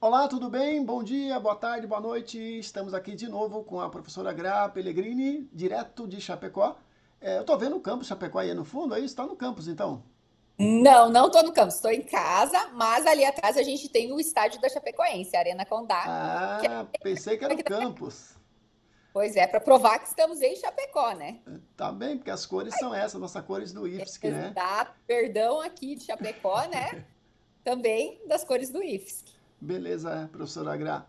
Olá, tudo bem? Bom dia, boa tarde, boa noite. Estamos aqui de novo com a professora Gra Pellegrini, direto de Chapecó. Eu estou vendo o campus Chapecó aí no fundo, aí está no campus então. Não, não estou no campus, estou em casa, mas ali atrás a gente tem o estádio da Chapecoense, a Arena Condá, que é Ah, pensei que era o aqui da... campus. Pois é, para provar que estamos em Chapecó, né? Tá bem, porque as cores são essas, nossas cores do IFSC, né? Exato, perdão aqui de Chapecó, né? Também das cores do IFSC. Beleza, professora Gra.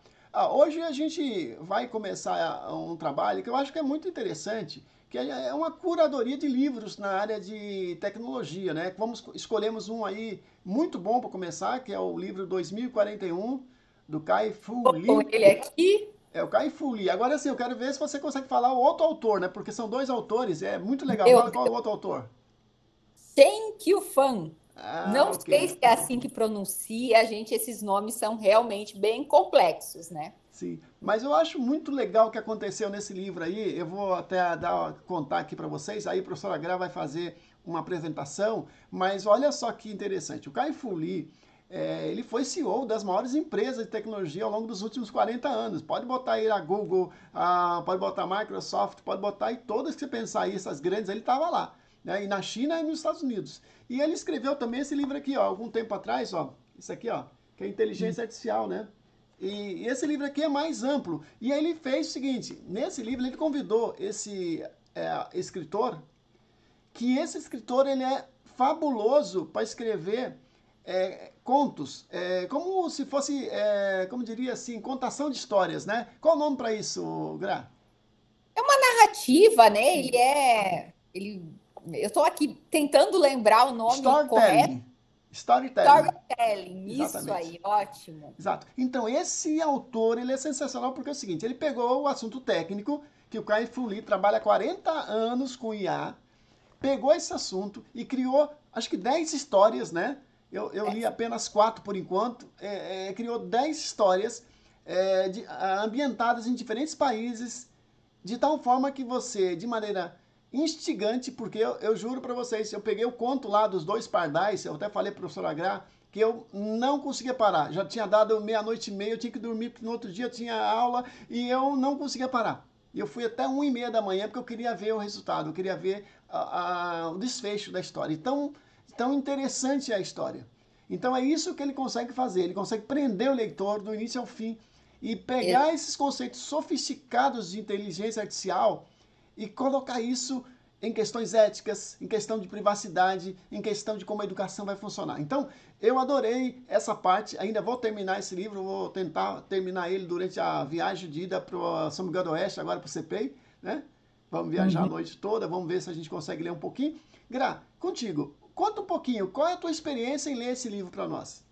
Hoje a gente vai começar um trabalho que eu acho que é muito interessante, que é uma curadoria de livros na área de tecnologia, né? Escolhemos um aí muito bom para começar, que é o livro 2041, do Kai-Fu Com Lee. ele aqui, É o Kai-Fu Lee. Agora sim, eu quero ver se você consegue falar o outro autor, né? Porque são dois autores, é muito legal. meu Fala qual é o Deus, outro autor. Shen Qiufan. Ah, Não ok. sei se é assim que pronuncia, gente, esses nomes são realmente bem complexos, né? Sim, mas eu acho muito legal o que aconteceu nesse livro aí. Eu vou até contar aqui para vocês. Aí a professora Gra vai fazer uma apresentação. Mas olha só que interessante. O Kai-Fu Lee, ele foi CEO das maiores empresas de tecnologia ao longo dos últimos 40 anos. Pode botar aí a Google, pode botar a Microsoft, pode botar aí todas que você pensar aí, essas grandes, ele estava lá. Né? E na China e nos Estados Unidos. E ele escreveu também esse livro aqui, ó, algum tempo atrás, ó. Isso aqui, ó, que é Inteligência Artificial, né? E esse livro aqui é mais amplo. E aí ele fez o seguinte: nesse livro ele convidou esse escritor, que esse escritor ele é fabuloso para escrever contos, como se fosse, como diria assim, contação de histórias, né? Qual o nome para isso, Gra? É uma narrativa, né? Eu estou aqui tentando lembrar o nome correto. Storytelling. Storytelling. Storytelling, isso Exatamente. aí, ótimo. Exato. Então, esse autor, ele é sensacional porque é o seguinte, ele pegou o assunto técnico, que o Kai Fu Lee trabalha há 40 anos com IA, pegou esse assunto e criou, acho que 10 histórias, né? Eu li apenas 4 por enquanto, criou 10 histórias ambientadas em diferentes países, de tal forma que você, de maneira instigante, porque eu juro para vocês, eu peguei o conto lá dos dois pardais, eu até falei para o professor Agra, que eu não conseguia parar. Já tinha dado meia-noite e meia, eu tinha que dormir, porque no outro dia eu tinha aula e eu não conseguia parar. E eu fui até 1h30 da manhã porque eu queria ver o resultado, eu queria ver o desfecho da história. Então, tão interessante é a história. Então é isso que ele consegue fazer. Ele consegue prender o leitor do início ao fim e pegar esses conceitos sofisticados de inteligência artificial e colocar isso em questões éticas, em questão de privacidade, em questão de como a educação vai funcionar. Então, eu adorei essa parte. Ainda vou terminar esse livro, vou tentar terminar ele durante a viagem de ida para São Miguel do Oeste, agora para o CPI, né? Vamos viajar a Uhum. noite toda, vamos ver se a gente consegue ler um pouquinho. Gra, contigo, conta um pouquinho, qual é a tua experiência em ler esse livro para nós?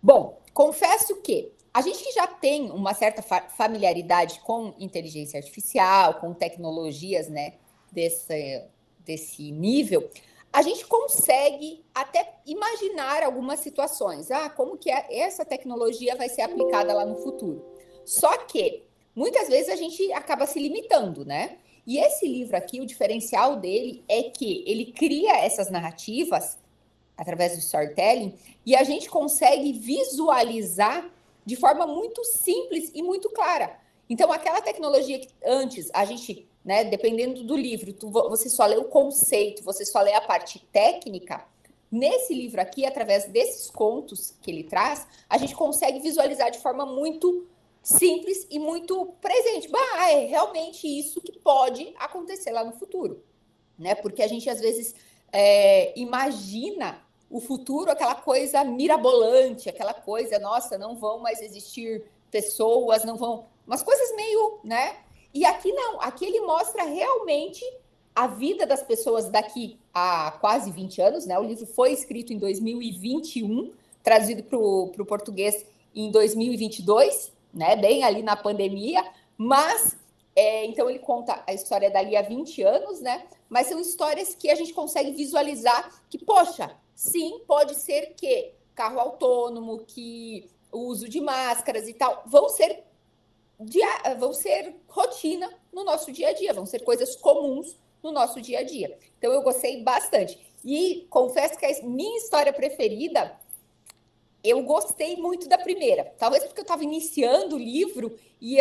Bom, confesso que a gente que já tem uma certa familiaridade com inteligência artificial, com tecnologias, né, desse nível, a gente consegue até imaginar algumas situações. Ah, como que essa tecnologia vai ser aplicada lá no futuro? Só que muitas vezes a gente acaba se limitando, né? E esse livro aqui, o diferencial dele é que ele cria essas narrativas através do storytelling, e a gente consegue visualizar de forma muito simples e muito clara. Então, aquela tecnologia que antes a gente, né, dependendo do livro, você só lê o conceito, você só lê a parte técnica. Nesse livro aqui, através desses contos que ele traz, a gente consegue visualizar de forma muito simples e muito presente. Bah, é realmente isso que pode acontecer lá no futuro, né? Porque a gente às vezes imagina o futuro, aquela coisa mirabolante, aquela coisa, nossa, não vão mais existir pessoas, não vão. Umas coisas meio, né? E aqui não, aqui ele mostra realmente a vida das pessoas daqui a quase 20 anos, né? O livro foi escrito em 2021, traduzido para o português em 2022, né? Bem ali na pandemia, mas então ele conta a história dali a 20 anos, né? Mas são histórias que a gente consegue visualizar que, poxa, sim, pode ser que carro autônomo, que o uso de máscaras e tal, vão ser rotina no nosso dia a dia, vão ser coisas comuns no nosso dia a dia. Então eu gostei bastante. E confesso que a minha história preferida eu gostei muito da primeira. Talvez porque eu estava iniciando o livro e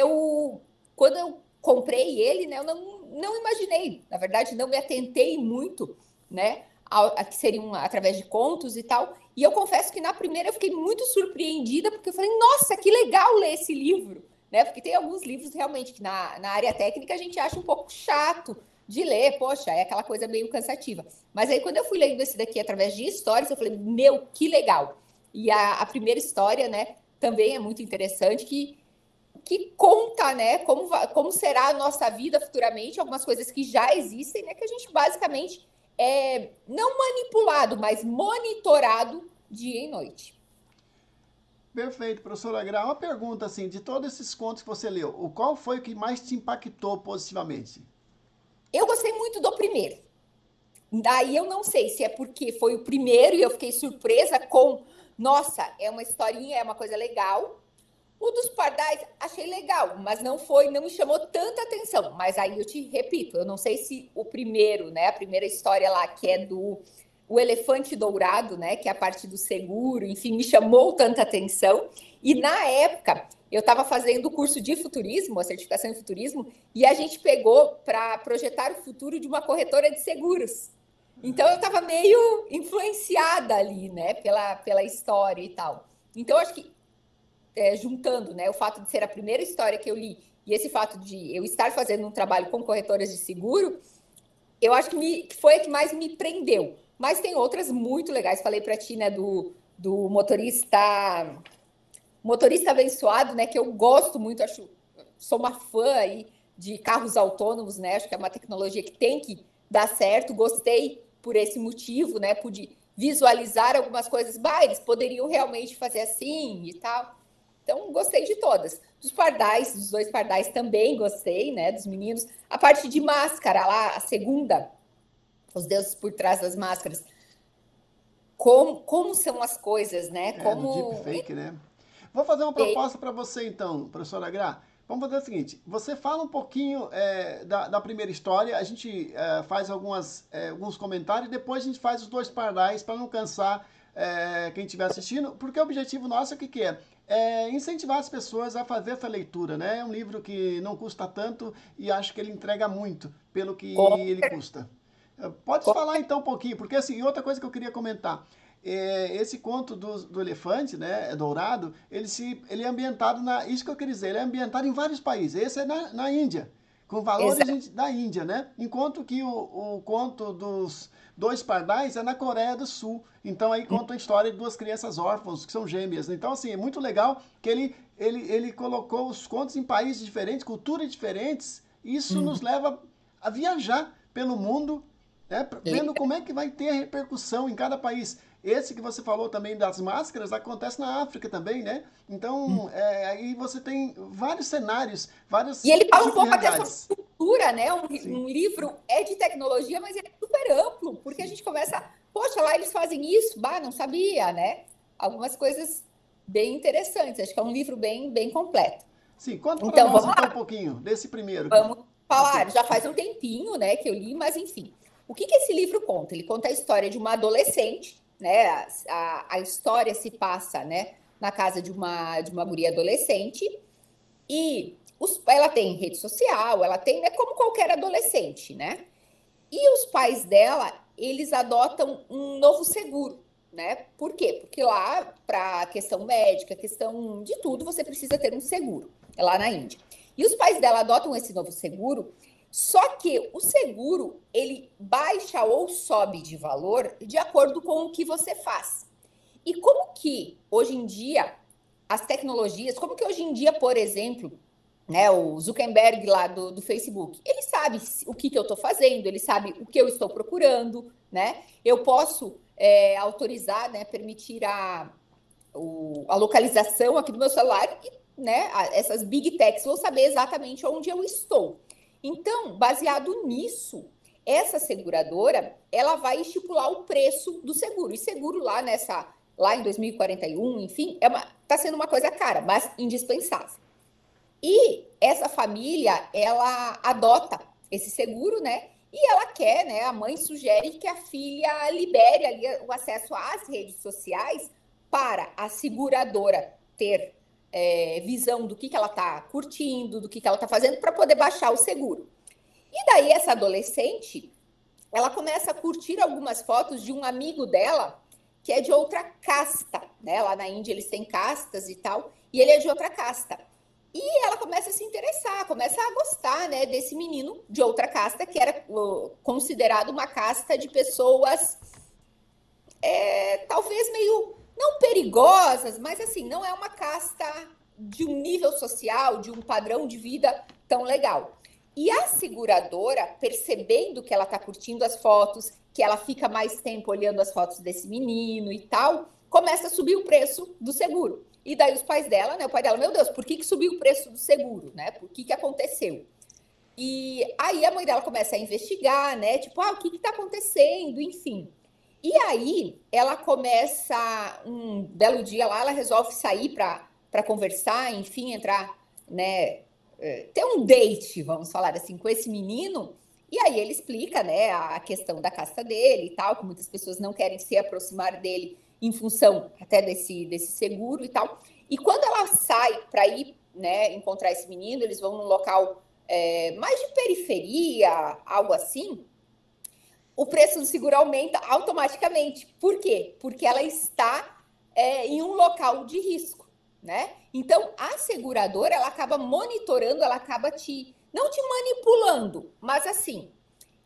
quando eu comprei ele, né, eu não imaginei, na verdade, não me atentei muito, né, a que seriam através de contos e tal. E eu confesso que na primeira eu fiquei muito surpreendida, porque eu falei, nossa, que legal ler esse livro, né? Porque tem alguns livros realmente que na área técnica a gente acha um pouco chato de ler, poxa, é aquela coisa meio cansativa. Mas aí quando eu fui lendo esse daqui através de histórias, eu falei, meu, que legal. E a primeira história, né, também é muito interessante, que conta, né, como será a nossa vida futuramente, algumas coisas que já existem, né, que a gente basicamente não manipulado, mas monitorado dia e noite. Perfeito, professora Gra. Uma pergunta assim, de todos esses contos que você leu, qual foi o que mais te impactou positivamente? Eu gostei muito do primeiro. Daí eu não sei se é porque foi o primeiro e eu fiquei surpresa com, nossa, é uma historinha, é uma coisa legal. O dos pardais achei legal, mas não me chamou tanta atenção. Mas aí eu te repito, eu não sei se o primeiro, né, a primeira história lá, que é do o elefante dourado, né, que é a parte do seguro, enfim, me chamou tanta atenção. E na época, eu estava fazendo o curso de futurismo, a certificação em futurismo, e a gente pegou para projetar o futuro de uma corretora de seguros. Então eu estava meio influenciada ali, né, pela história e tal. Então acho que juntando, né, o fato de ser a primeira história que eu li e esse fato de eu estar fazendo um trabalho com corretoras de seguro, eu acho que foi a que mais me prendeu. Mas tem outras muito legais. Falei para ti, né, do motorista abençoado, né, que eu gosto muito, sou uma fã aí de carros autônomos, né? Acho que é uma tecnologia que tem que dar certo. Gostei por esse motivo, né? Pude visualizar algumas coisas, eles poderiam realmente fazer assim e tal. Então, gostei de todas. Dos dois pardais também gostei, né? Dos meninos. A parte de máscara lá, a segunda, os deuses por trás das máscaras. Como são as coisas, né? Do deepfake, né? Vou fazer uma proposta para você então, professora Gra. Vamos fazer o seguinte, você fala um pouquinho da primeira história, a gente faz alguns comentários e depois a gente faz os dois pardais para não cansar quem estiver assistindo, porque o objetivo nosso é o que é? Incentivar as pessoas a fazer essa leitura, né? É um livro que não custa tanto e acho que ele entrega muito pelo que ele custa. Pode falar então um pouquinho, porque assim, outra coisa que eu queria comentar, esse conto do elefante, né, dourado, ele é ambientado isso que eu queria dizer, ele é ambientado em vários países. Esse é na Índia, com valores da Índia, né? Enquanto que o conto dos dois pardais é na Coreia do Sul. Então aí conta a história de duas crianças órfãs que são gêmeas. Então assim, é muito legal que ele colocou os contos em países diferentes, culturas diferentes. E isso nos leva a viajar pelo mundo, né, vendo como é que vai ter a repercussão em cada país. Esse que você falou também das máscaras acontece na África também, né? Então, aí você tem vários cenários, vários e ele fala um tipos de pouco até sobre realidades. cultura, né? Um livro é de tecnologia, mas é super amplo, porque a gente começa, poxa, lá eles fazem isso, não sabia, né? Algumas coisas bem interessantes. Acho que é um livro bem completo. Sim, conta para Então, nós vamos então lá. um pouquinho desse primeiro. Vamos falar. Já faz um tempinho, né, que eu li, mas enfim. O que esse livro conta? Ele conta a história de uma adolescente, né? A história se passa, né, na casa de uma guria adolescente e ela tem rede social, ela tem, né, como qualquer adolescente, né? E os pais dela, eles adotam um novo seguro, né? Por quê? Porque lá, para questão médica, questão de tudo, você precisa ter um seguro. É lá na Índia. E os pais dela adotam esse novo seguro, só que o seguro, ele baixa ou sobe de valor de acordo com o que você faz. E como que, hoje em dia, as tecnologias, como que hoje em dia, por exemplo, né, o Zuckerberg lá do Facebook, ele sabe o que eu estou fazendo, ele sabe o que eu estou procurando, né? Eu posso autorizar, né, permitir a localização aqui do meu celular e, né, essas big techs vão saber exatamente onde eu estou. Então, baseado nisso, essa seguradora, ela vai estipular o preço do seguro. E seguro lá em 2041, enfim, está sendo uma coisa cara, mas indispensável. E essa família, ela adota esse seguro, né? E ela quer, né? A mãe sugere que a filha libere ali o acesso às redes sociais para a seguradora ter visão do que ela está curtindo, do que ela está fazendo, para poder baixar o seguro. E daí essa adolescente, ela começa a curtir algumas fotos de um amigo dela que é de outra casta, né? Lá na Índia eles têm castas e tal, e ele é de outra casta. E ela começa a se interessar, começa a gostar, né, desse menino de outra casta, que era considerado uma casta de pessoas talvez meio, não perigosas, mas assim, não é uma casta de um nível social, de um padrão de vida tão legal. E a seguradora, percebendo que ela está curtindo as fotos, que ela fica mais tempo olhando as fotos desse menino e tal, começa a subir o preço do seguro. E daí os pais dela, né? O pai dela, meu Deus, por que subiu o preço do seguro, né? Por que aconteceu? E aí a mãe dela começa a investigar, né? Tipo, o que está acontecendo? Enfim. E aí ela começa, um belo dia lá, ela resolve sair para conversar, enfim, entrar, né? Ter um date, vamos falar assim, com esse menino. E aí ele explica, né, a questão da casta dele e tal, que muitas pessoas não querem se aproximar dele em função até desse seguro e tal. E quando ela sai para ir, né, encontrar esse menino, eles vão num local mais de periferia, algo assim, o preço do seguro aumenta automaticamente. Por quê? Porque ela está em um local de risco, né? Então, a seguradora, ela acaba monitorando, ela acaba não te manipulando, mas assim,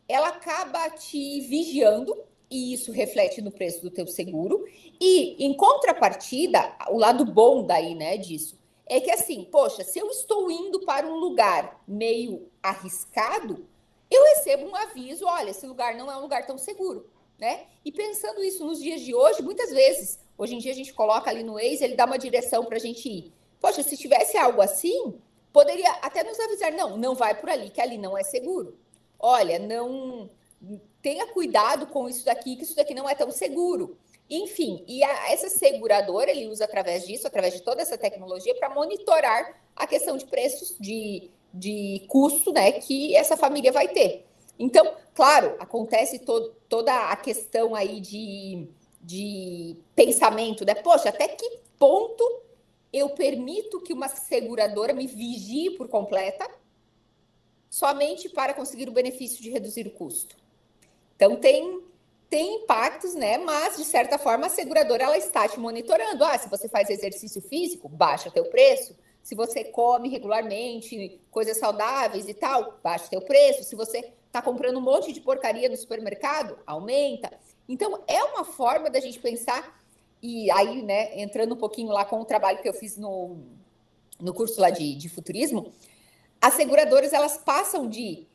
ela acaba te vigiando, e isso reflete no preço do teu seguro. E, em contrapartida, o lado bom daí, né, disso, é que assim, poxa, se eu estou indo para um lugar meio arriscado, eu recebo um aviso, olha, esse lugar não é um lugar tão seguro, né? E pensando isso nos dias de hoje, muitas vezes, hoje em dia a gente coloca ali no Waze, ele dá uma direção para a gente ir. Poxa, se tivesse algo assim, poderia até nos avisar, não vai por ali, que ali não é seguro. Olha, não tenha cuidado com isso daqui, que isso daqui não é tão seguro. Enfim, e essa seguradora, ele usa através disso, através de toda essa tecnologia, para monitorar a questão de preços, de custo, né, que essa família vai ter. Então, claro, acontece toda a questão aí de pensamento, né? Poxa, até que ponto eu permito que uma seguradora me vigie por completa somente para conseguir o benefício de reduzir o custo? Então, tem impactos, né? Mas, de certa forma, a seguradora ela está te monitorando. Se você faz exercício físico, baixa teu preço. Se você come regularmente coisas saudáveis e tal, baixa teu preço. Se você está comprando um monte de porcaria no supermercado, aumenta. Então, é uma forma da gente pensar. E aí, né, entrando um pouquinho lá com o trabalho que eu fiz no curso lá de futurismo, as seguradoras, elas passam de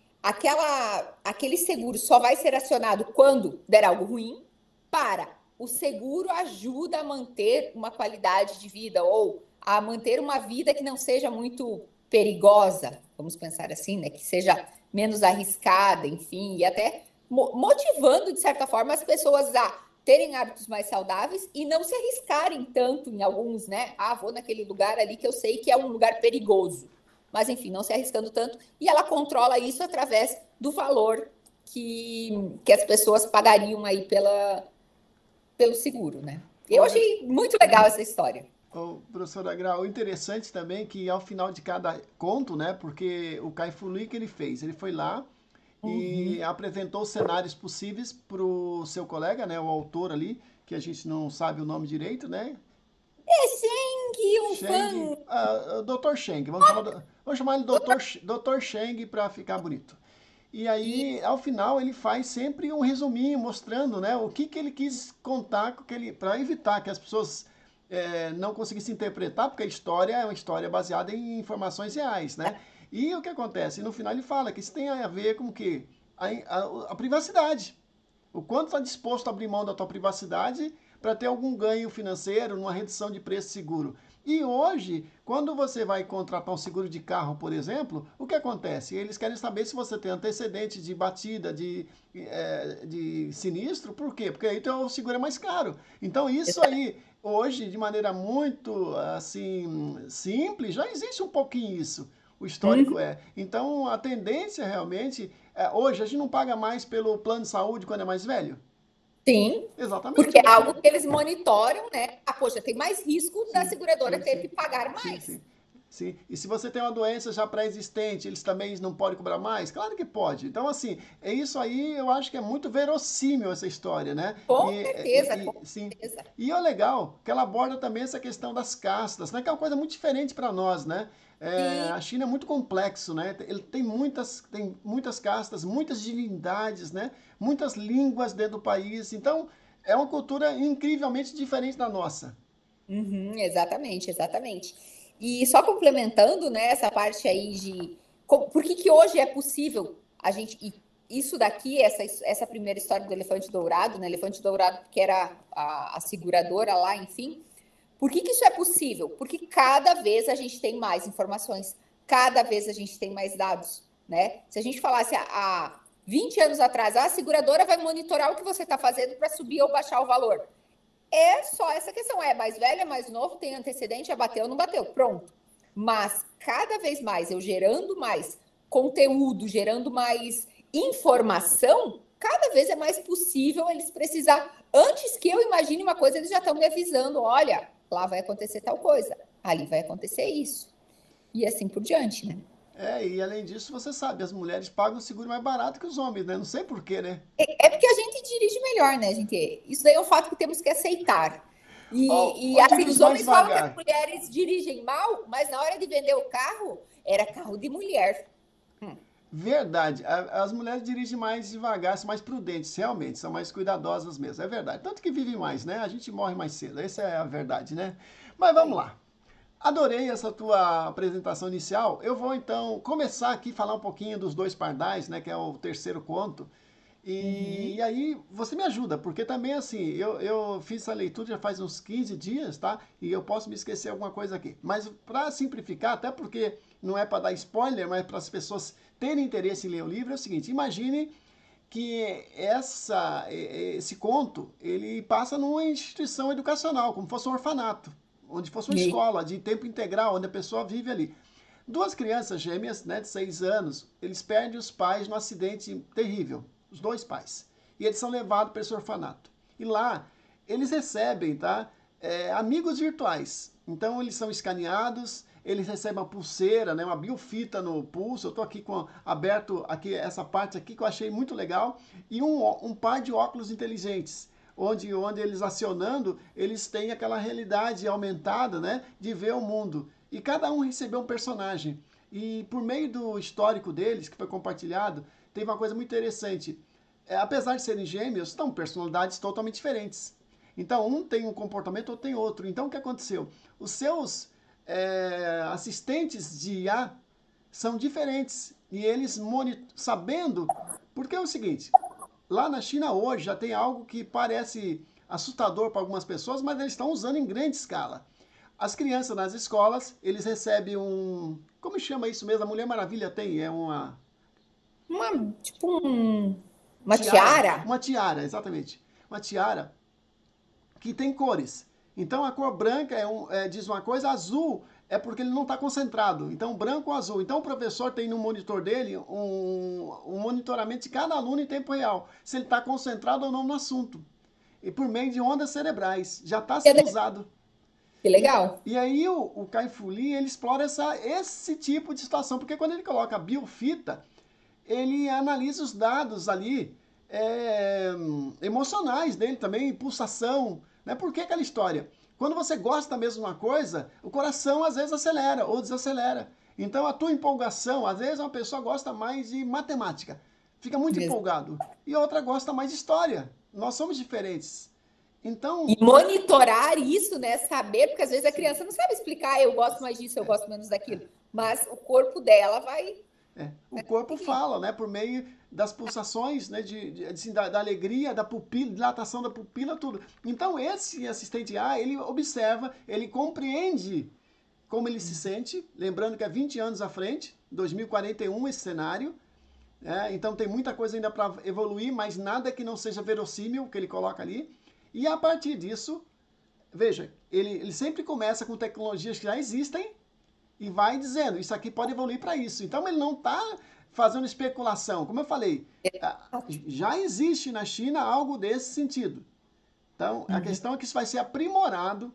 aquele seguro só vai ser acionado quando der algo ruim, para o seguro ajuda a manter uma qualidade de vida ou a manter uma vida que não seja muito perigosa, vamos pensar assim, né? Que seja menos arriscada, enfim, e até motivando, de certa forma, as pessoas a terem hábitos mais saudáveis e não se arriscarem tanto em alguns, né? Vou naquele lugar ali que eu sei que é um lugar perigoso. Mas, enfim, não se arriscando tanto. E ela controla isso através do valor que as pessoas pagariam aí pelo seguro, né? Eu achei muito legal essa história. Professora Grau, o interessante também é que ao final de cada conto, né? Porque o Kai-Fu Lee que ele fez? Ele foi lá e apresentou os cenários possíveis para o seu colega, né? O autor ali, que a gente não sabe o nome direito, né? Sheng, Dr. Sheng, vamos chamar ele Dr. Sheng para ficar bonito. E aí, ao final, ele faz sempre um resuminho mostrando, né, o que ele quis contar para evitar que as pessoas não conseguissem interpretar, porque a história é uma história baseada em informações reais, né? E o que acontece? No final ele fala que isso tem a ver com o quê? A privacidade. O quanto está disposto a abrir mão da tua privacidade para ter algum ganho financeiro numa redução de preço seguro. E hoje, quando você vai contratar um seguro de carro, por exemplo, o que acontece? Eles querem saber se você tem antecedente de batida, de sinistro. Por quê? Porque aí o seguro é mais caro. Então, isso aí, hoje, de maneira muito assim simples, já existe um pouquinho isso. O histórico é. Então, a tendência realmente... hoje, a gente não paga mais pelo plano de saúde quando é mais velho? Sim, Exatamente, porque é né? algo que eles monitoram, né? Ah, poxa, tem mais risco da Sim, seguradora sim, ter sim. que pagar Sim, mais. sim. Sim. E se você tem uma doença já pré-existente, eles também não podem cobrar mais? Claro que pode. Então, assim, é isso aí, eu acho que é muito verossímil essa história, né? Com certeza, com Sim. certeza. E é legal que ela aborda também essa questão das castas, né? Que é uma coisa muito diferente para nós, né? É, Sim, a China é muito complexo, né? Ele tem muitas castas, muitas divindades, né? Muitas línguas dentro do país. Então, é uma cultura incrivelmente diferente da nossa. uhum, exatamente, exatamente. E só complementando, né, essa parte aí de por que que hoje é possível a gente e isso daqui, essa primeira história do elefante dourado, né, elefante dourado que era a seguradora lá, enfim, por que que isso é possível? Porque cada vez a gente tem mais informações, cada vez a gente tem mais dados, né? Se a gente falasse há 20 anos atrás, a seguradora vai monitorar o que você está fazendo para subir ou baixar o valor. É só essa questão. É mais velho, é mais novo, tem antecedente, já bateu ou não bateu. Pronto. Mas cada vez mais eu gerando mais conteúdo, gerando mais informação, cada vez é mais possível eles precisar. Antes que eu imagine uma coisa, eles já estão me avisando: olha, lá vai acontecer tal coisa, ali vai acontecer isso. E assim por diante, né? É, e além disso, você sabe, as mulheres pagam o seguro mais barato que os homens, né? Não sei por quê, né? É porque a gente dirige melhor, né, gente? Isso daí é um fato que temos que aceitar. E Ou assim, dirige os mais homens falam que as devagar. mulheres dirigem mal, mas na hora de vender o carro, era carro de mulher. Hum. Verdade, as mulheres dirigem mais devagar, são mais prudentes, realmente, são mais cuidadosas mesmo, é verdade. Tanto que vivem mais, né? A gente morre mais cedo, essa é a verdade, né? Mas vamos Aí. lá. Adorei essa tua apresentação inicial. Eu vou então começar aqui a falar um pouquinho dos dois pardais, né? Que é o terceiro conto. E Uhum. aí você me ajuda, porque também assim, eu fiz essa leitura já faz uns 15 dias, tá? E eu posso me esquecer alguma coisa aqui. Mas para simplificar, até porque não é para dar spoiler, mas para as pessoas terem interesse em ler o livro, é o seguinte: imagine que esse conto ele passa numa instituição educacional, como fosse um orfanato, onde fosse uma E escola de tempo integral, onde a pessoa vive ali. Duas crianças gêmeas, né, de 6 anos, eles perdem os pais num acidente terrível, os dois pais. E eles são levados para esse orfanato. E lá eles recebem, tá, amigos virtuais. Então eles são escaneados, eles recebem uma pulseira, né, uma biofita no pulso. Eu estou aqui com aberto aqui essa parte aqui que eu achei muito legal e um par de óculos inteligentes. Onde eles acionando, eles têm aquela realidade aumentada, né, de ver o mundo. E cada um recebeu um personagem. E por meio do histórico deles, que foi compartilhado, teve uma coisa muito interessante. Apesar de serem gêmeos, são personalidades totalmente diferentes. Então, um tem um comportamento, outro tem outro. Então, o que aconteceu? Os seus assistentes de IA são diferentes. E eles sabendo. Porque é o seguinte: lá na China hoje já tem algo que parece assustador para algumas pessoas, mas eles estão usando em grande escala. As crianças nas escolas, eles recebem um. Como chama isso mesmo? A Mulher Maravilha tem, é uma tipo uma tiara. tiara. Uma tiara, exatamente. Uma tiara que tem cores. Então a cor branca diz uma coisa, azul é porque ele não está concentrado. Então branco ou azul. Então o professor tem no monitor dele um monitoramento de cada aluno em tempo real, se ele está concentrado ou não no assunto. E por meio de ondas cerebrais. Já está sendo usado. Que E, legal. e aí o Kai Fu Lee, ele explora esse tipo de situação, porque quando ele coloca a biofita, ele analisa os dados ali é, emocionais dele também, pulsação, né? Por que aquela história? Quando você gosta mesmo de uma coisa, o coração às vezes acelera ou desacelera. Então a tua empolgação, às vezes uma pessoa gosta mais de matemática, fica muito empolgado, e outra gosta mais de história. Nós somos diferentes. E Então, monitorar isso, né? Saber, porque às vezes a sim, criança não sabe explicar, eu gosto mais disso, eu é, gosto menos daquilo. Mas o corpo dela o vai corpo conseguir. fala, né, por meio das pulsações, né, assim, da alegria, da pupila, dilatação da pupila, tudo. Então esse assistente A, ele observa, ele compreende como ele se sente, lembrando que é 20 anos à frente, 2041 esse cenário, então tem muita coisa ainda para evoluir, mas nada que não seja verossímil que ele coloca ali. E a partir disso, veja, ele sempre começa com tecnologias que já existem e vai dizendo, isso aqui pode evoluir para isso. Então ele não está fazendo especulação. Como eu falei, já existe na China algo desse sentido. Então, a questão é que isso vai ser aprimorado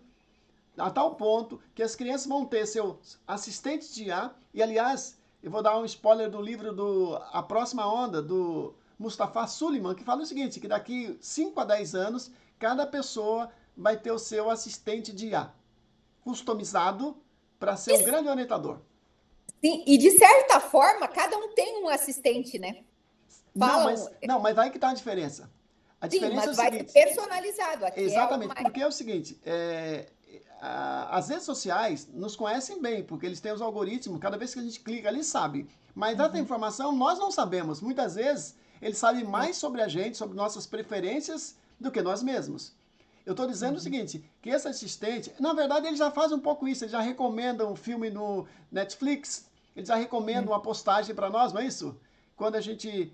a tal ponto que as crianças vão ter seu assistente de IA. E, aliás, eu vou dar um spoiler do livro A Próxima Onda, do Mustafa Suleyman, que fala o seguinte, que daqui 5 a 10 anos, cada pessoa vai ter o seu assistente de IA, customizado para ser um grande orientador. Sim, e de certa forma, cada um tem um assistente, né? Não, mas aí que está a diferença. A diferença mas é o vai seguinte, ser personalizado. Aqui exatamente, porque é o seguinte, as redes sociais nos conhecem bem, porque eles têm os algoritmos, cada vez que a gente clica, eles sabem. Mas dada informação, nós não sabemos. Muitas vezes, eles sabem mais sobre a gente, sobre nossas preferências, do que nós mesmos. Eu estou dizendo o seguinte, que esse assistente, na verdade, ele já faz um pouco isso, ele já recomenda um filme no Netflix, ele já recomenda uma postagem para nós, não é isso? Quando a gente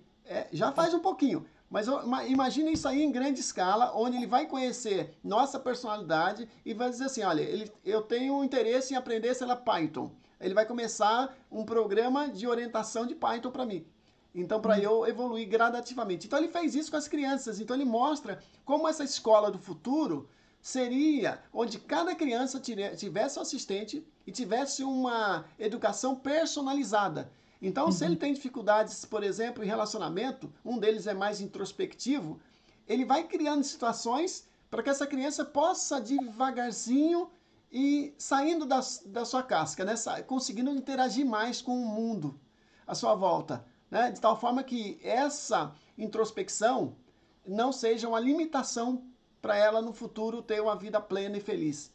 já faz um pouquinho. Mas imagina isso aí em grande escala, onde ele vai conhecer nossa personalidade e vai dizer assim, olha, eu tenho interesse em aprender, sei lá, Python. Ele vai começar um programa de orientação de Python para mim. Então, para eu evoluir gradativamente. Então, ele fez isso com as crianças. Então, ele mostra como essa escola do futuro seria onde cada criança tivesse um assistente e tivesse uma educação personalizada. Então, se ele tem dificuldades, por exemplo, em relacionamento, um deles é mais introspectivo, ele vai criando situações para que essa criança possa devagarzinho e saindo da sua casca, né? Conseguindo interagir mais com o mundo à sua volta, né? De tal forma que essa introspecção não seja uma limitação para ela no futuro ter uma vida plena e feliz.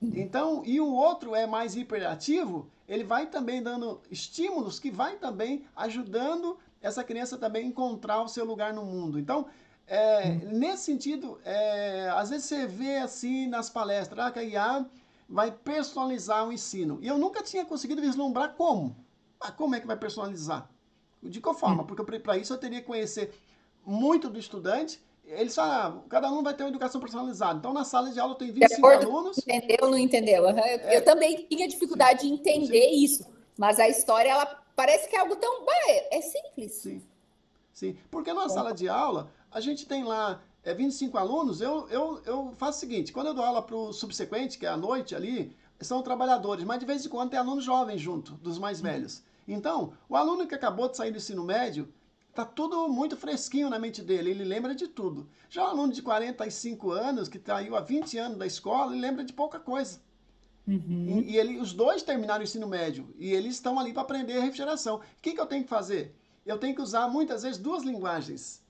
Então, e o outro é mais hiperativo, ele vai também dando estímulos que vai também ajudando essa criança também a encontrar o seu lugar no mundo. Então, nesse sentido, às vezes você vê assim nas palestras, que a IA vai personalizar o ensino. E eu nunca tinha conseguido vislumbrar como. Como é que vai personalizar? De qual forma? Porque para isso eu teria que conhecer muito do estudante. Eles falam, cada aluno vai ter uma educação personalizada. Então, na sala de aula tem 25 alunos. Entendeu ou não entendeu? Eu também tinha dificuldade de entender isso. Mas a história, ela parece que é algo tão... É simples. Sim. Porque na sala de aula, a gente tem lá 25 alunos. Eu faço o seguinte, quando eu dou aula para o subsequente, que é à noite ali, são trabalhadores. Mas de vez em quando tem alunos jovens junto, dos mais velhos. Então, o aluno que acabou de sair do ensino médio, tá tudo muito fresquinho na mente dele, ele lembra de tudo. Já o aluno de 45 anos, que saiu há 20 anos da escola, ele lembra de pouca coisa. E os dois terminaram o ensino médio, e eles estão ali para aprender refrigeração. O que eu tenho que fazer? Eu tenho que usar, muitas vezes, duas linguagens.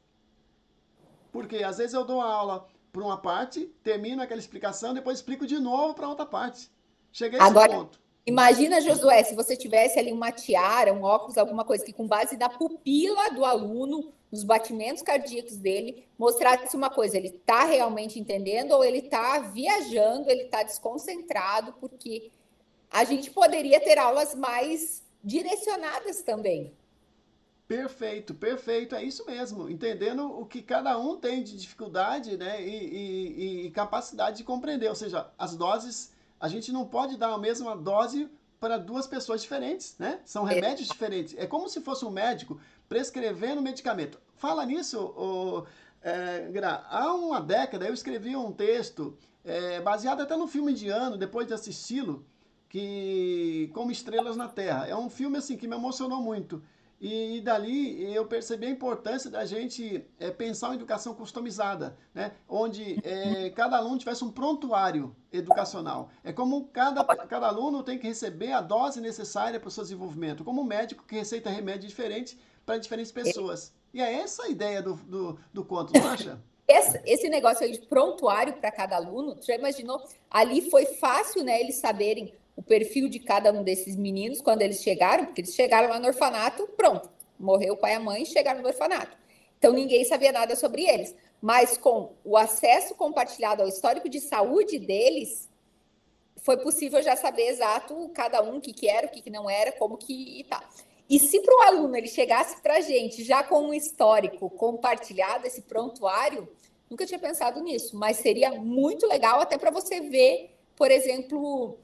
Porque, às vezes, eu dou a aula para uma parte, termino aquela explicação, depois explico de novo para outra parte. Cheguei a esse ponto. Imagina, Josué, se você tivesse ali uma tiara, um óculos, alguma coisa que com base na pupila do aluno, nos batimentos cardíacos dele, mostrasse uma coisa, ele está realmente entendendo ou ele está viajando, ele está desconcentrado, porque a gente poderia ter aulas mais direcionadas também. Perfeito, é isso mesmo. Entendendo o que cada um tem de dificuldade, né, e capacidade de compreender. Ou seja, as doses... A gente não pode dar a mesma dose para duas pessoas diferentes, né? São remédios diferentes. É como se fosse um médico prescrevendo medicamento. Fala nisso, Gra. Há uma década eu escrevi um texto baseado até no filme indiano, depois de assisti-lo, que Como Estrelas na Terra. É um filme assim que me emocionou muito. E dali eu percebi a importância da gente pensar uma educação customizada, né? Onde cada aluno tivesse um prontuário educacional. É como cada aluno tem que receber a dose necessária para o seu desenvolvimento, como um médico que receita remédio diferente para diferentes pessoas. E é essa a ideia do conto, não acha? Esse negócio aí de prontuário para cada aluno, já imaginou? Ali foi fácil, né, eles saberem o perfil de cada um desses meninos quando eles chegaram, porque eles chegaram lá no orfanato, pronto, morreu o pai e a mãe e chegaram no orfanato. Então ninguém sabia nada sobre eles. Mas com o acesso compartilhado ao histórico de saúde deles, foi possível já saber exato cada um o que era, o que não era, como que tá. E se para o aluno ele chegasse para a gente já com um histórico compartilhado, esse prontuário, nunca tinha pensado nisso, mas seria muito legal até para você ver, por exemplo,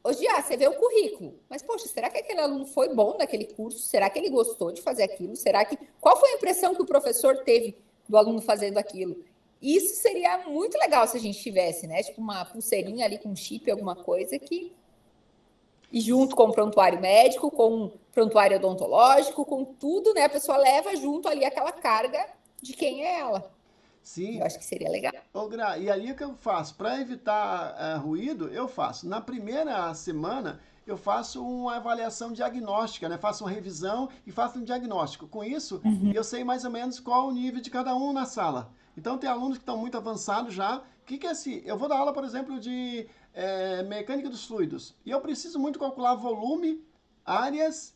hoje você vê o currículo, mas, poxa, será que aquele aluno foi bom naquele curso? Será que ele gostou de fazer aquilo? Qual foi a impressão que o professor teve do aluno fazendo aquilo? Isso seria muito legal se a gente tivesse, né? Tipo uma pulseirinha ali com chip, alguma coisa que... E junto com o prontuário médico, com o prontuário odontológico, com tudo, né? A pessoa leva junto ali aquela carga de quem é ela. Sim. Eu acho que seria legal. E aí o que eu faço? Para evitar ruído, eu faço. Na primeira semana, eu faço uma avaliação diagnóstica, né? Faço uma revisão e faço um diagnóstico. Com isso, eu sei mais ou menos qual o nível de cada um na sala. Então, tem alunos que estão muito avançados já. O que é assim? Eu vou dar aula, por exemplo, de mecânica dos fluidos. E eu preciso muito calcular volume, áreas,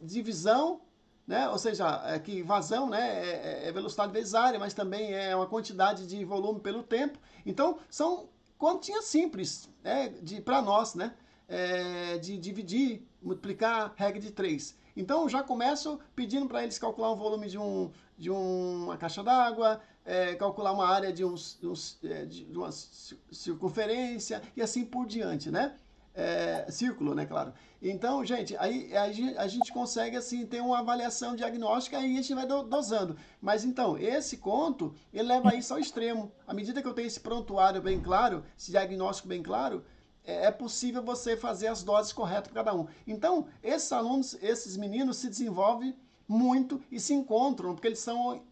divisão, né? Ou seja, que vazão, né? É velocidade vezes área, mas também é uma quantidade de volume pelo tempo. Então, são continhas simples, né? Para nós, né? De dividir, multiplicar, regra de 3. Então, já começo pedindo para eles calcular um volume de uma caixa d'água, calcular uma área de uma circunferência e assim por diante, né? Círculo, né, claro. Então, gente, aí a gente consegue, assim, ter uma avaliação diagnóstica e a gente vai dosando. Mas, então, esse conto, ele leva isso ao extremo. À medida que eu tenho esse prontuário bem claro, esse diagnóstico bem claro, é possível você fazer as doses corretas para cada um. Então, esses alunos, esses meninos se desenvolvem muito e se encontram, porque eles são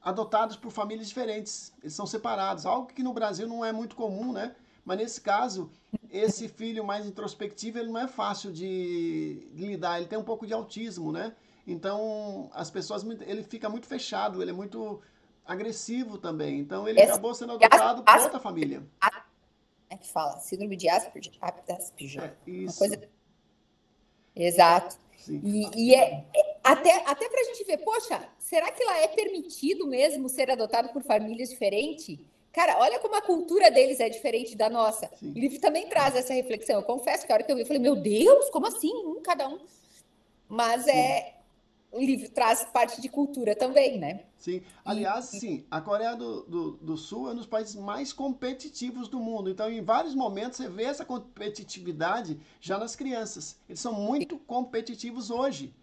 adotados por famílias diferentes, eles são separados, algo que no Brasil não é muito comum, né? Mas nesse caso, esse filho mais introspectivo, ele não é fácil de lidar, ele tem um pouco de autismo, né? Então, ele fica muito fechado, ele é muito agressivo também. Então, ele acabou sendo adotado por outra família. É que fala, síndrome de Asperger. Isso. Uma coisa... Exato. Sim. Até para a gente ver, poxa, será que lá é permitido mesmo ser adotado por famílias diferentes? Cara, olha como a cultura deles é diferente da nossa. Sim. O livro também traz essa reflexão. Eu confesso que a hora que eu vi, eu falei, meu Deus, como assim? Cada um. Mas o livro traz parte de cultura também, né? Sim. Aliás, sim, a Coreia do Sul é um dos países mais competitivos do mundo. Então, em vários momentos, você vê essa competitividade já nas crianças. Eles são muito competitivos hoje.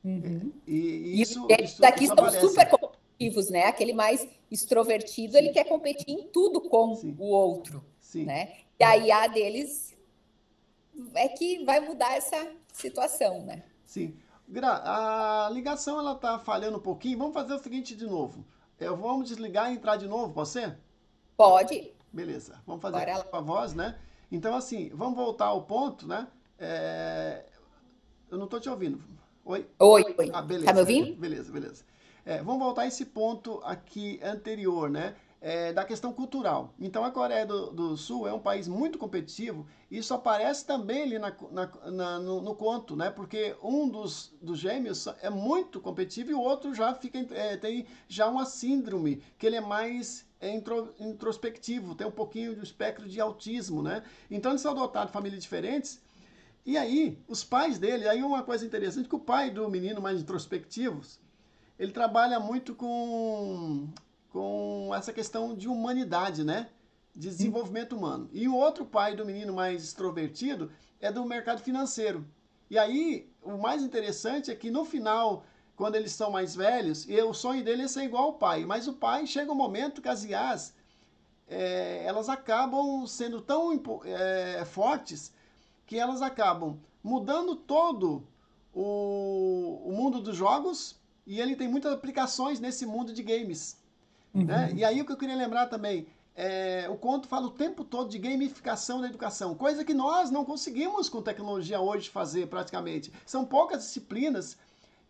Uhum. E isso daqui isso são aparece. super competitivos, né? Aquele mais extrovertido, ele quer competir em tudo com o outro, né? E aí a deles é que vai mudar essa situação, né? Sim. Gra, a ligação ela tá falhando um pouquinho. Vamos fazer o seguinte de novo. Vamos desligar e entrar de novo, pode ser? Pode. Beleza. Vamos fazer a voz, né? Então, assim, vamos voltar ao ponto, né? Eu não tô te ouvindo. Oi? Oi. Ah, beleza. Tá me ouvindo? Beleza. Vamos voltar a esse ponto aqui anterior, né? Da questão cultural. Então, a Coreia do Sul é um país muito competitivo e isso aparece também ali no conto, né? Porque um dos gêmeos é muito competitivo e o outro já tem já uma síndrome, que ele é mais introspectivo, tem um pouquinho do espectro de autismo, né? Então, eles são adotados de famílias diferentes. E aí, os pais dele, aí uma coisa interessante, que o pai do menino mais introspectivo, ele trabalha muito com essa questão de humanidade, né? De desenvolvimento humano. E o outro pai do menino mais extrovertido é do mercado financeiro. E aí, o mais interessante é que no final, quando eles são mais velhos, o sonho dele é ser igual ao pai. Mas o pai, chega um momento que as IAs, elas acabam sendo tão fortes que elas acabam mudando todo o mundo dos jogos e ele tem muitas aplicações nesse mundo de games. Uhum. Né? E aí o que eu queria lembrar também, o conto fala o tempo todo de gamificação da educação, coisa que nós não conseguimos com tecnologia hoje fazer praticamente. São poucas disciplinas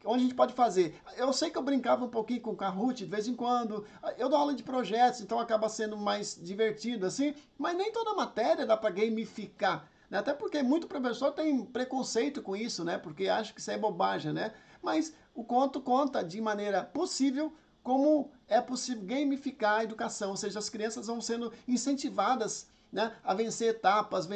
onde a gente pode fazer. Eu sei que eu brincava um pouquinho com o Kahoot de vez em quando, eu dou aula de projetos, então acaba sendo mais divertido assim, mas nem toda matéria dá para gamificar. Até porque muito professor tem preconceito com isso, né? Porque acha que isso é bobagem, né? Mas o conto conta de maneira possível como é possível gamificar a educação, ou seja, as crianças vão sendo incentivadas, né, a vencer etapas,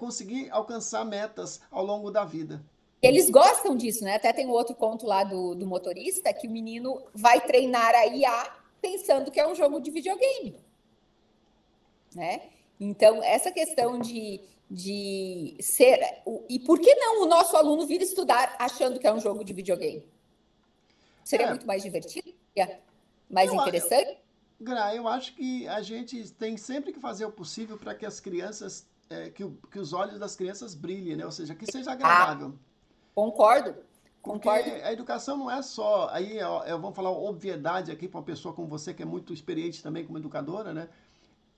conseguir alcançar metas ao longo da vida. Eles gostam disso, né? Até tem outro conto lá do motorista que o menino vai treinar a IA pensando que é um jogo de videogame. né? Então, essa questão de ser... E por que não o nosso aluno vir estudar achando que é um jogo de videogame? Seria É, muito mais divertido? Mais eu, interessante? Gra, eu acho que a gente tem sempre que fazer o possível para que as crianças, que os olhos das crianças brilhem, né? Ou seja, que seja Ah, agradável. concordo. Porque Concordo. a educação não é só. Aí eu vou falar obviedade aqui para uma pessoa como você, que é muito experiente também como educadora, né?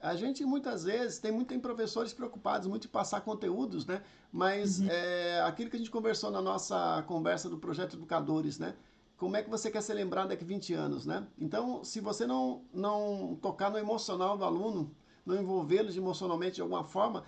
A gente muitas vezes tem professores preocupados muito em passar conteúdos, né? Mas Uhum. aquilo que a gente conversou na nossa conversa do projeto Educadores, né? Como é que você quer ser lembrado daqui a 20 anos, né? Então, se você não tocar no emocional do aluno, não envolvê-los emocionalmente de alguma forma,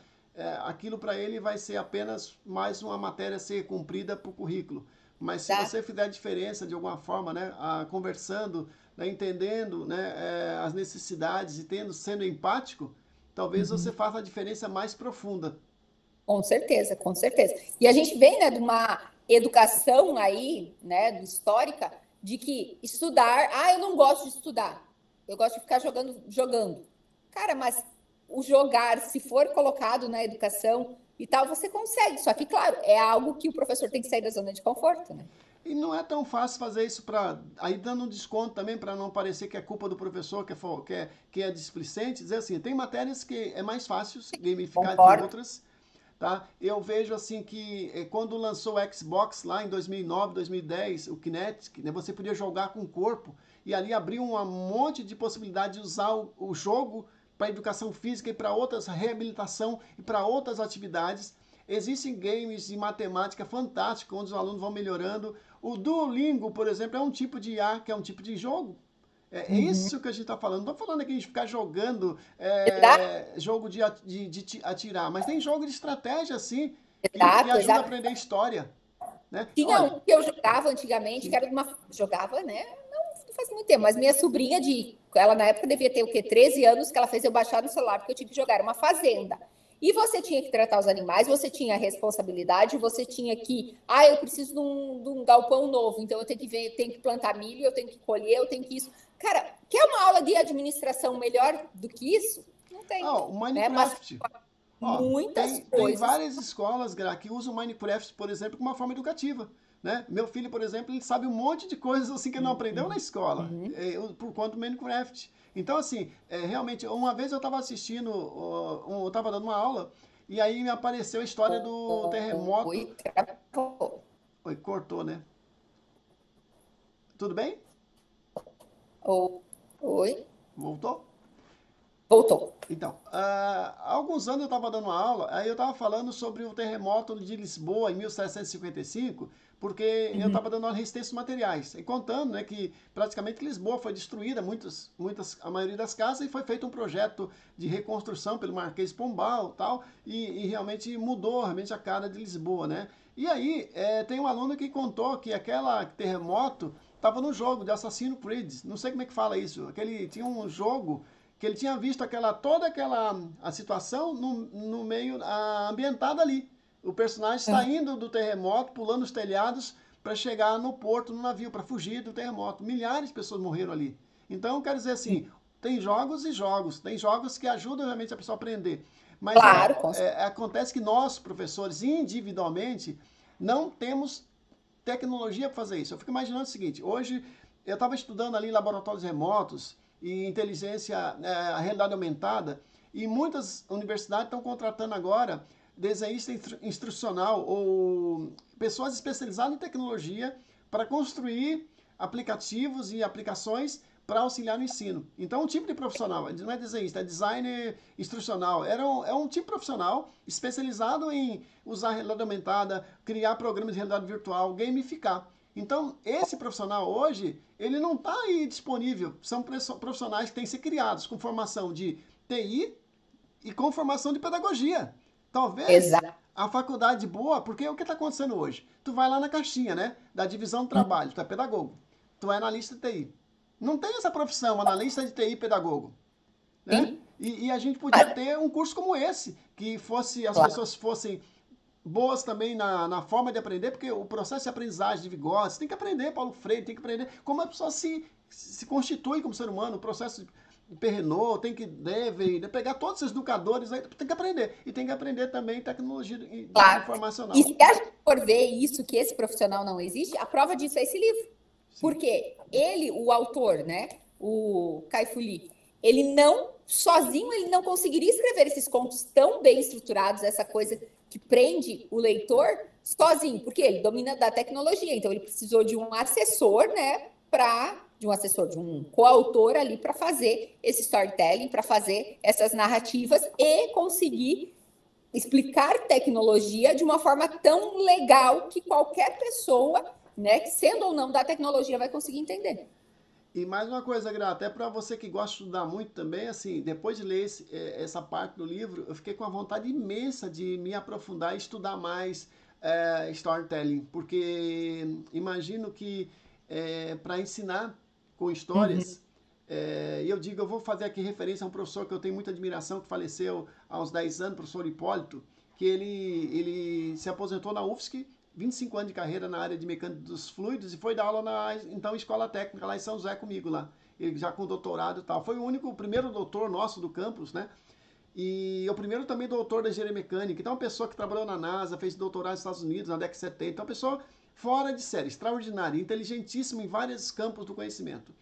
aquilo para ele vai ser apenas mais uma matéria a ser cumprida para o currículo. Mas se Tá? você fizer a diferença de alguma forma, né, conversando, né, entendendo, né, as necessidades e sendo empático, talvez você Uhum. faça a diferença mais profunda. Com certeza, com certeza. E a gente vem, né, de uma educação aí, né, histórica, de que estudar, eu não gosto de estudar, eu gosto de ficar jogando. Cara, mas o jogar, se for colocado na educação e tal, você consegue. Só que, claro, é algo que o professor tem que sair da zona de conforto, né? E não é tão fácil fazer isso para. Aí dando um desconto também para não parecer que é culpa do professor, que é displicente. Dizer assim, tem matérias que é mais fácil gamificar que Concordo. outras. Tá? Eu vejo assim que quando lançou o Xbox lá em 2009, 2010, o Kinect, né, você podia jogar com o corpo e ali abriu um monte de possibilidade de usar o jogo para educação física e para outras reabilitação e para outras atividades. Existem games de matemática fantásticos onde os alunos vão melhorando. O Duolingo, por exemplo, é um tipo de IA, que é um tipo de jogo. É Uhum. isso que a gente está falando. Não estou falando aqui de ficar jogando Exato, jogo de atirar, mas tem jogo de estratégia, assim, que exato, ajuda a exato. aprender história. Né? Tinha Olha, um que eu jogava antigamente, que sim. era de uma. Jogava, né? Não faz muito tempo, mas minha sobrinha de. Ela na época devia ter o quê? 13 anos, que ela fez eu baixar no celular, porque eu tive que jogar. Era uma fazenda. E você tinha que tratar os animais, você tinha a responsabilidade, você tinha que. Eu preciso de um galpão novo, então eu tenho que ver, eu tenho que plantar milho, eu tenho que colher, eu tenho que isso. Cara, quer uma aula de administração melhor do que isso? Não tem. O Né? Mas Minecraft. Ó, muitas tem coisas. várias escolas, Gra, que usam o Minecraft, por exemplo, como uma forma educativa. Né? Meu filho, por exemplo, ele sabe um monte de coisas assim que ele não aprendeu na Uhum. escola, Uhum. por conta do Minecraft. Então, assim, realmente, uma vez eu estava assistindo, eu estava dando uma aula, e aí me apareceu a história do terremoto. Oi, travou. Oi, cortou, né? Tudo bem? Oi, Voltou? voltou. Então, há alguns anos eu estava dando uma aula, aí eu estava falando sobre o terremoto de Lisboa em 1755, porque eu Uhum. estava dando uma resistência dos materiais, e contando, né, que praticamente Lisboa foi destruída, a maioria das casas, e foi feito um projeto de reconstrução pelo Marquês de Pombal tal, e realmente mudou realmente a cara de Lisboa, né? E aí, tem um aluno que contou que aquele terremoto estava no jogo de Assassin's Creed, não sei como é que fala isso, tinha um jogo que ele tinha visto toda aquela a situação no meio ambientada ali. O personagem saindo do terremoto, pulando os telhados para chegar no porto, no navio, para fugir do terremoto. Milhares de pessoas morreram ali. Então, quero dizer assim, tem jogos e jogos. Tem jogos que ajudam realmente a pessoa a aprender. Mas Claro, com certeza. acontece que nós, professores, individualmente, não temos tecnologia para fazer isso. Eu fico imaginando o seguinte: hoje eu estava estudando ali laboratórios remotos e inteligência, a realidade aumentada, e muitas universidades estão contratando agora desenhista instrucional ou pessoas especializadas em tecnologia para construir aplicativos e aplicações para auxiliar no ensino. Então, um tipo de profissional, não é desenhista, é designer instrucional. É um tipo profissional especializado em usar realidade aumentada, criar programas de realidade virtual, gamificar. Então, esse profissional hoje, ele não está aí disponível. São profissionais que têm que ser criados com formação de TI e com formação de pedagogia. Talvez Exato. a faculdade boa, porque o que está acontecendo hoje? Tu vai lá na caixinha, né? Da divisão do trabalho, tu é pedagogo. Tu é analista de TI. Não tem essa profissão, analista de TI pedagogo. Né? Sim, E a gente podia claro. ter um curso como esse, que as Claro. pessoas fossem boas também na forma de aprender, porque o processo de aprendizagem de Vygotsky, tem que aprender Paulo Freire, tem que aprender como a pessoa se constitui como ser humano, o processo Perrenot, tem que deve, né? Pegar todos esses educadores, aí, tem que aprender. E tem que aprender também tecnologia Claro. informacional. E se a gente for ver isso, que esse profissional não existe, a prova disso é esse livro. Sim. Porque ele, o autor, né, o Kai-Fu Lee, ele não, sozinho, ele não conseguiria escrever esses contos tão bem estruturados, essa coisa que prende o leitor sozinho, porque ele domina da tecnologia, então ele precisou de um assessor, né, de um coautor ali para fazer esse storytelling, para fazer essas narrativas e conseguir explicar tecnologia de uma forma tão legal que qualquer pessoa, né, sendo ou não da tecnologia, vai conseguir entender. E mais uma coisa, Gra, até para você que gosta de estudar muito também, assim, depois de ler essa parte do livro, eu fiquei com uma vontade imensa de me aprofundar e estudar mais storytelling, porque imagino que para ensinar com histórias, e eu digo, eu vou fazer aqui referência a um professor que eu tenho muita admiração, que faleceu há uns 10 anos, o professor Hipólito, que ele se aposentou na UFSC, 25 anos de carreira na área de mecânica dos fluidos e foi dar aula na então escola técnica lá em São José comigo lá. Ele já com doutorado e tal. Foi o primeiro doutor nosso do campus, né? E o primeiro também doutor da engenharia mecânica. Então, uma pessoa que trabalhou na NASA, fez doutorado nos Estados Unidos na década de 70. Então, uma pessoa fora de série, extraordinária, inteligentíssima em vários campos do conhecimento.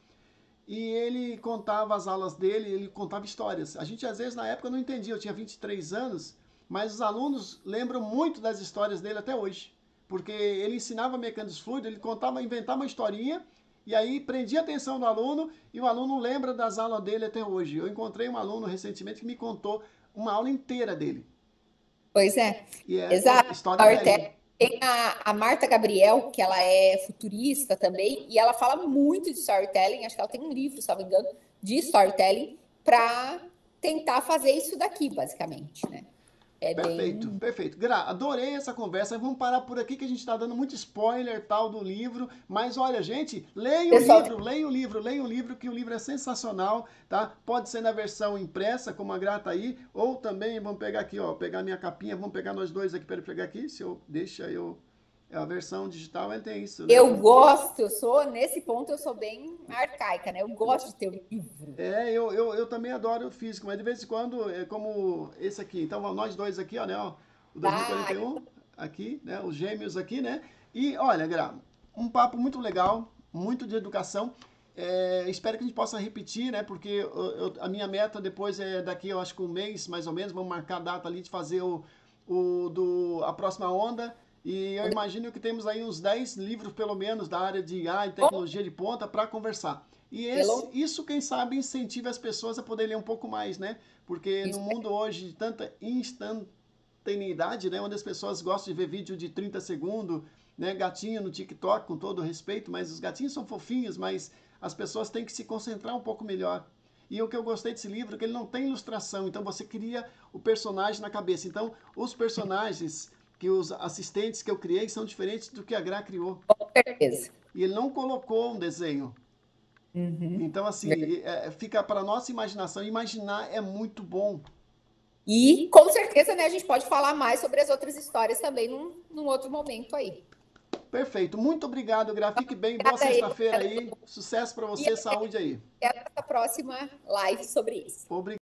E ele contava as aulas dele, ele contava histórias. A gente, às vezes, na época, não entendia. Eu tinha 23 anos, mas os alunos lembram muito das histórias dele até hoje. Porque ele ensinava mecânica dos fluidos, ele contava, inventava uma historinha, e aí prendia a atenção do aluno, e o aluno lembra das aulas dele até hoje. Eu encontrei um aluno recentemente que me contou uma aula inteira dele. Pois é, E é exato. storytelling. Tem a Marta Gabriel, que ela é futurista também, e ela fala muito de storytelling, acho que ela tem um livro, se não me engano, de storytelling, para tentar fazer isso daqui, basicamente, né? Perfeito, perfeito. Gra, adorei essa conversa. Vamos parar por aqui que a gente está dando muito spoiler tal do livro. Mas olha, gente, leia o livro, leia o livro, leia o livro, que o livro é sensacional, tá? Pode ser na versão impressa, como a Gra tá aí, ou também, vamos pegar aqui, ó, pegar minha capinha, vamos pegar nós dois aqui para ele pegar aqui. Se eu deixa eu a versão digital, ele tem isso, né? Eu gosto, nesse ponto eu sou bem arcaica, né? Eu gosto de ter o livro. Eu também adoro o físico, mas de vez em quando, é como esse aqui. Então, nós dois aqui, ó, né? Ó, o 2041, aqui, né? Os gêmeos aqui, né? E, olha, Gra, um papo muito legal, muito de educação. Espero que a gente possa repetir, né? Porque a minha meta depois é daqui, eu acho que um mês, mais ou menos, vamos marcar a data ali de fazer a próxima onda. E eu imagino que temos aí uns 10 livros, pelo menos, da área de IA e tecnologia de ponta para conversar. E isso, quem sabe, incentiva as pessoas a poder ler um pouco mais, né? Porque no mundo hoje de tanta instantaneidade, né? Onde as pessoas gostam de ver vídeo de 30 segundos, né? Gatinho no TikTok, com todo respeito, mas os gatinhos são fofinhos, mas as pessoas têm que se concentrar um pouco melhor. E o que eu gostei desse livro é que ele não tem ilustração, então você cria o personagem na cabeça. Então, os personagens que os assistentes que eu criei são diferentes do que a Gra criou. Com certeza. E ele não colocou um desenho. Então, assim, fica para a nossa imaginação. Imaginar é muito bom. E, com certeza, né, a gente pode falar mais sobre as outras histórias também num outro momento aí. Perfeito. Muito obrigado, Gra. Fique bem. Boa sexta-feira aí. Sucesso para você. Saúde aí. Até a próxima live sobre isso. Obrigado.